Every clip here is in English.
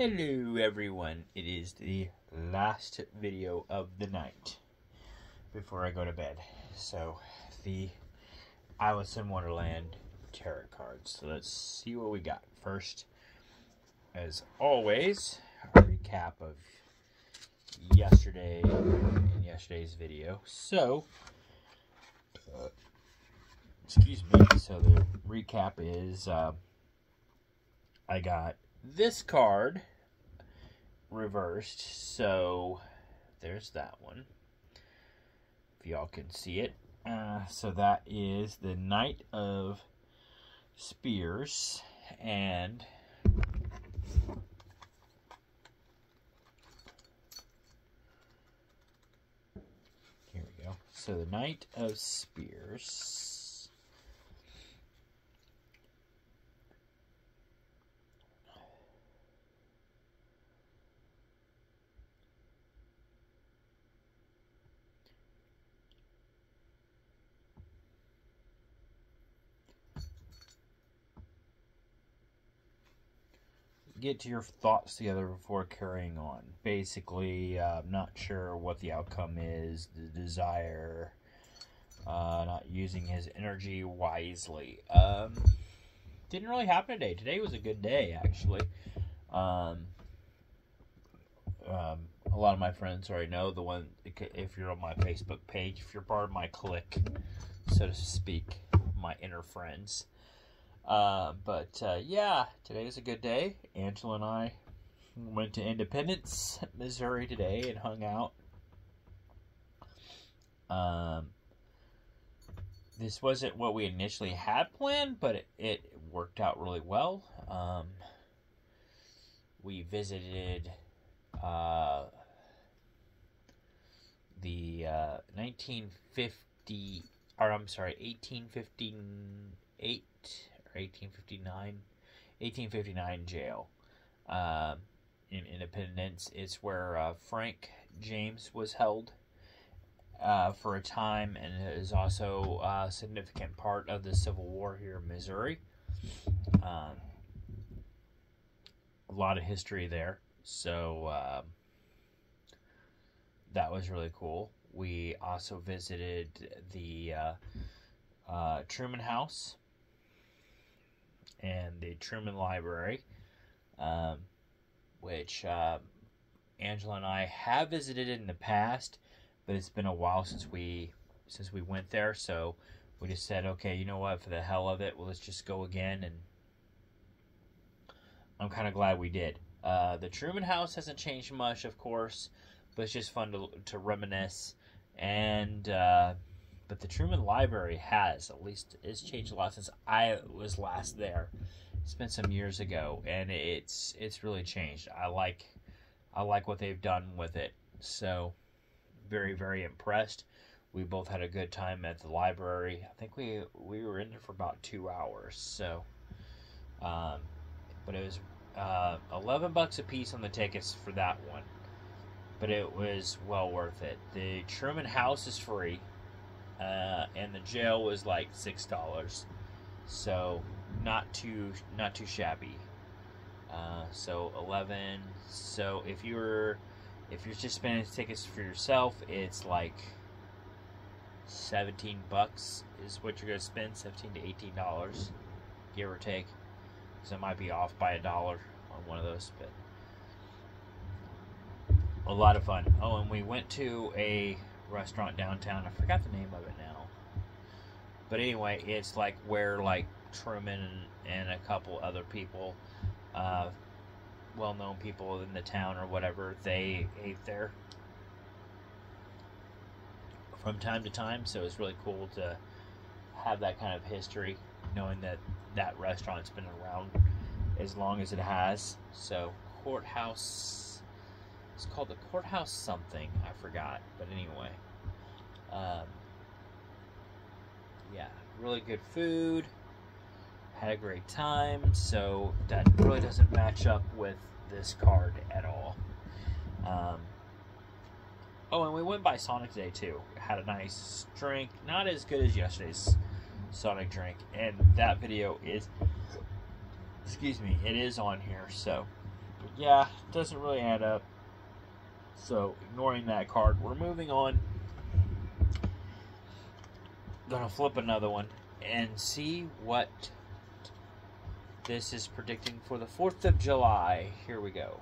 Hello everyone, it is the last video of the night before I go to bed. So, the Alice in Wonderland tarot cards. So let's see what we got. First, as always, a recap of yesterday and yesterday's video. So, excuse me, so the recap is, I got this card reversed, so there's that one, if y'all can see it. So that is the Knight of Spears, and here we go. So the Knight of Spears. Get your thoughts together before carrying on. Basically, I'm not sure what the outcome is, the desire, not using his energy wisely. Didn't really happen today. Today was a good day, actually. A lot of my friends already know, the one, if you're on my Facebook page, if you're part of my clique, so to speak, my inner friends. Yeah, today is a good day. Angela and I went to Independence, Missouri today and hung out. This wasn't what we initially had planned, but it worked out really well. We visited, the, 1858 or 1859 jail in Independence. It's where Frank James was held for a time, and it is also a significant part of the Civil War here in Missouri. A lot of history there, so that was really cool. We also visited the Truman House and the Truman Library, which Angela and I have visited in the past, but it's been a while since we went there, so we just said, okay, you know what, for the hell of it, well, let's just go again, and I'm kind of glad we did. The Truman House hasn't changed much, of course, but it's just fun to reminisce, and but the Truman Library has, at least, it's changed a lot since I was last there. It's been some years ago, and it's really changed. I like what they've done with it. So, very, very impressed. We both had a good time at the library. I think we were in there for about 2 hours. So, but it was $11 a piece on the tickets for that one. But it was well worth it. The Truman House is free. And the jail was like $6, so not too shabby. So 11. So if you're just spending tickets for yourself, it's like $17 is what you're gonna spend, $17 to $18, give or take. So it might be off by $1 on one of those, but a lot of fun. Oh, and we went to a restaurant downtown. I forgot the name of it now, but anyway, it's like where like Truman and a couple other people, well-known people in the town or whatever, they ate there from time to time. So it's really cool to have that kind of history, knowing that that restaurant's been around as long as it has. So Courthouse. It's called the Courthouse something. I forgot. But anyway. Yeah. Really good food. Had a great time. So that really doesn't match up with this card at all. Oh, and we went by Sonic today too. Had a nice drink. Not as good as yesterday's Sonic drink. And that video is... Excuse me. It is on here. So... yeah, doesn't really add up. So, ignoring that card, we're moving on. Gonna flip another one and see what this is predicting for the 4th of July. Here we go.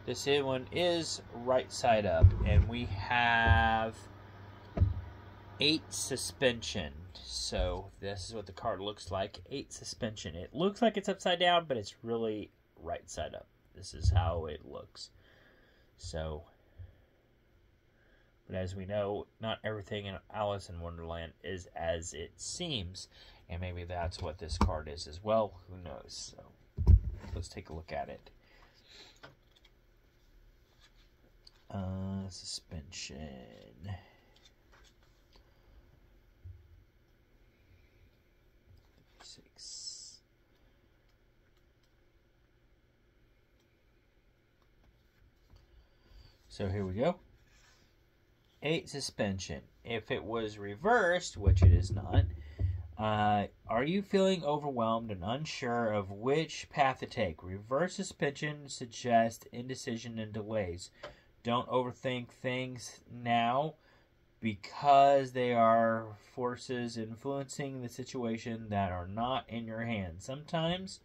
This one is right side up, and we have 8 suspension. So this is what the card looks like. 8 suspension. It looks like it's upside down, but it's really right side up. This is how it looks. So, but as we know, not everything in Alice in Wonderland is as it seems. And maybe that's what this card is as well. Who knows? So let's take a look at it. Suspension. Six. So here we go. 8 suspension. If it was reversed, which it is not, are you feeling overwhelmed and unsure of which path to take? Reverse suspension suggests indecision and delays. Don't overthink things now because they are forces influencing the situation that are not in your hands. Sometimes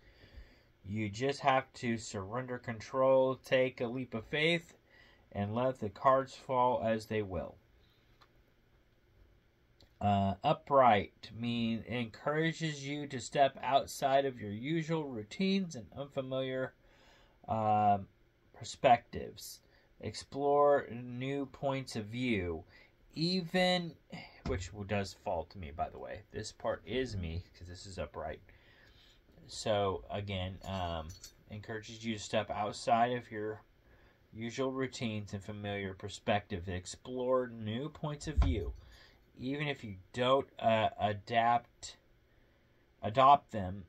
you just have to surrender control, take a leap of faith, and let the cards fall as they will. Upright encourages you to step outside of your usual routines and unfamiliar perspectives. Explore new points of view, even, which does fall to me, by the way. This part is me, because this is upright. So, again, encourages you to step outside of your usual routines and familiar perspectives. Explore new points of view. Even if you don't adopt them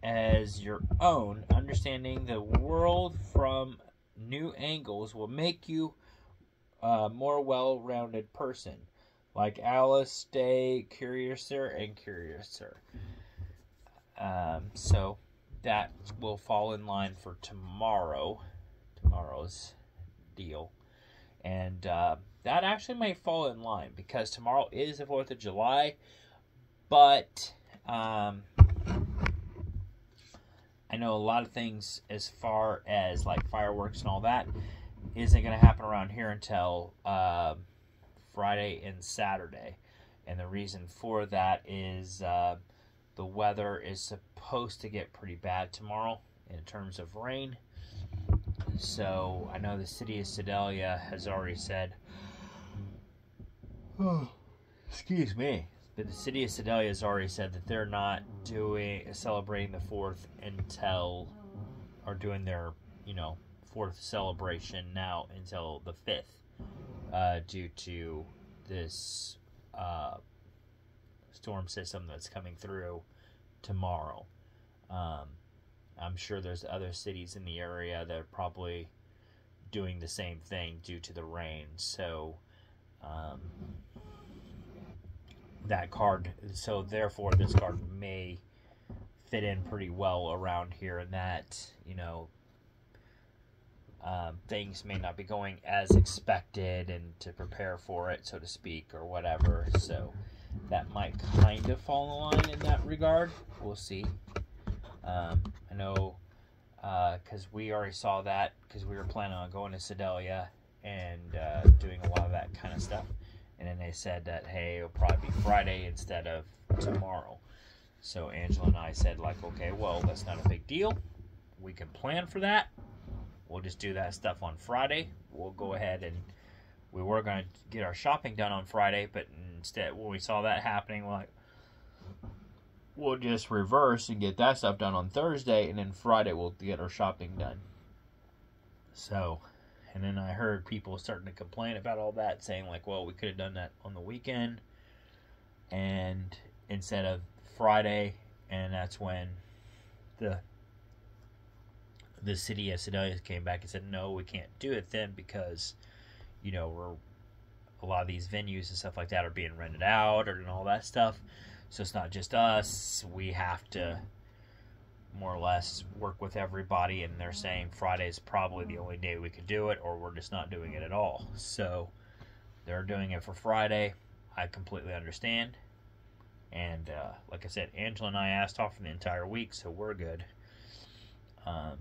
as your own, understanding the world from new angles will make you a more well-rounded person. Like Alice, stay curiouser and curiouser. So that will fall in line for tomorrow's deal. And that actually might fall in line because tomorrow is the 4th of July. But I know a lot of things as far as like fireworks and all that isn't going to happen around here until Friday and Saturday. And the reason for that is the weather is supposed to get pretty bad tomorrow in terms of rain. So I know the city of Sedalia has already said, excuse me, but the city of Sedalia has already said that they're not celebrating the 4th until, or doing their, 4th celebration now until the 5th, due to this storm system that's coming through tomorrow. I'm sure there's other cities in the area that are probably doing the same thing due to the rain. So therefore this card may fit in pretty well around here, and that things may not be going as expected, and to prepare for it, so to speak, or whatever. So that might kind of fall in line in that regard. We'll see. I know because we already saw that because we were planning on going to Sedalia and doing a lot of that kind of stuff. And then they said that, hey, it'll probably be Friday instead of tomorrow. So Angela and I said, like, okay, well, that's not a big deal. We can plan for that. We'll just do that stuff on Friday. We'll go ahead and we were going to get our shopping done on Friday, but instead, when we saw that happening, we're like, we'll just reverse and get that stuff done on Thursday, and then Friday we'll get our shopping done. So, and then I heard people starting to complain about all that, saying like, well, we could have done that on the weekend and instead of Friday, and that's when the city of Sedalia came back and said, no, we can't do it then because, a lot of these venues and stuff like that are being rented out and all that stuff. So it's not just us. We have to more or less work with everybody, and they're saying Friday's probably the only day we could do it, or we're just not doing it at all. So they're doing it for Friday. I completely understand. And like I said, Angela and I asked off for the entire week, so we're good. Of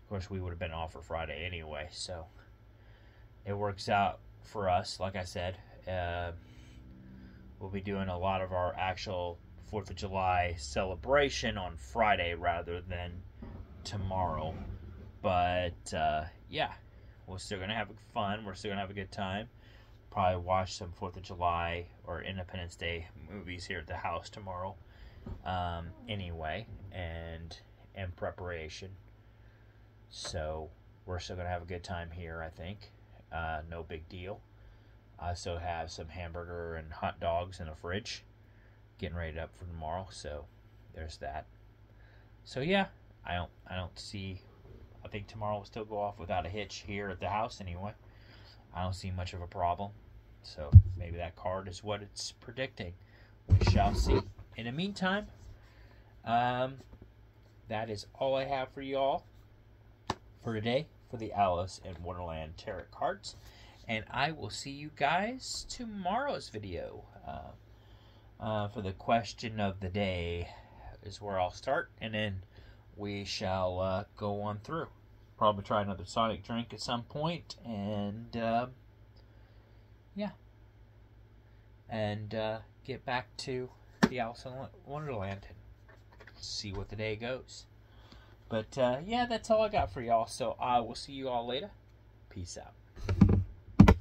course, we would have been off for Friday anyway, so it works out for us. Like I said, we'll be doing a lot of our actual 4th of July celebration on Friday rather than tomorrow. But yeah, we're still going to have fun. We're still going to have a good time. Probably watch some 4th of July or Independence Day movies here at the house tomorrow. Anyway, and in preparation. So we're still going to have a good time here, I think. No big deal. I still have some hamburger and hot dogs in the fridge, getting ready up for tomorrow. So there's that. So yeah, I don't see. I think tomorrow will still go off without a hitch here at the house anyway. I don't see much of a problem. So maybe that card is what it's predicting. We shall see. In the meantime, that is all I have for you all for today for the Alice in Wonderland tarot cards. And I will see you guys tomorrow's video. For the question of the day is where I'll start. And then we shall go on through. Probably try another Sonic drink at some point. And yeah. And get back to the Alice in Wonderland and see what the day goes. But yeah, that's all I got for y'all. So I will see you all later. Peace out.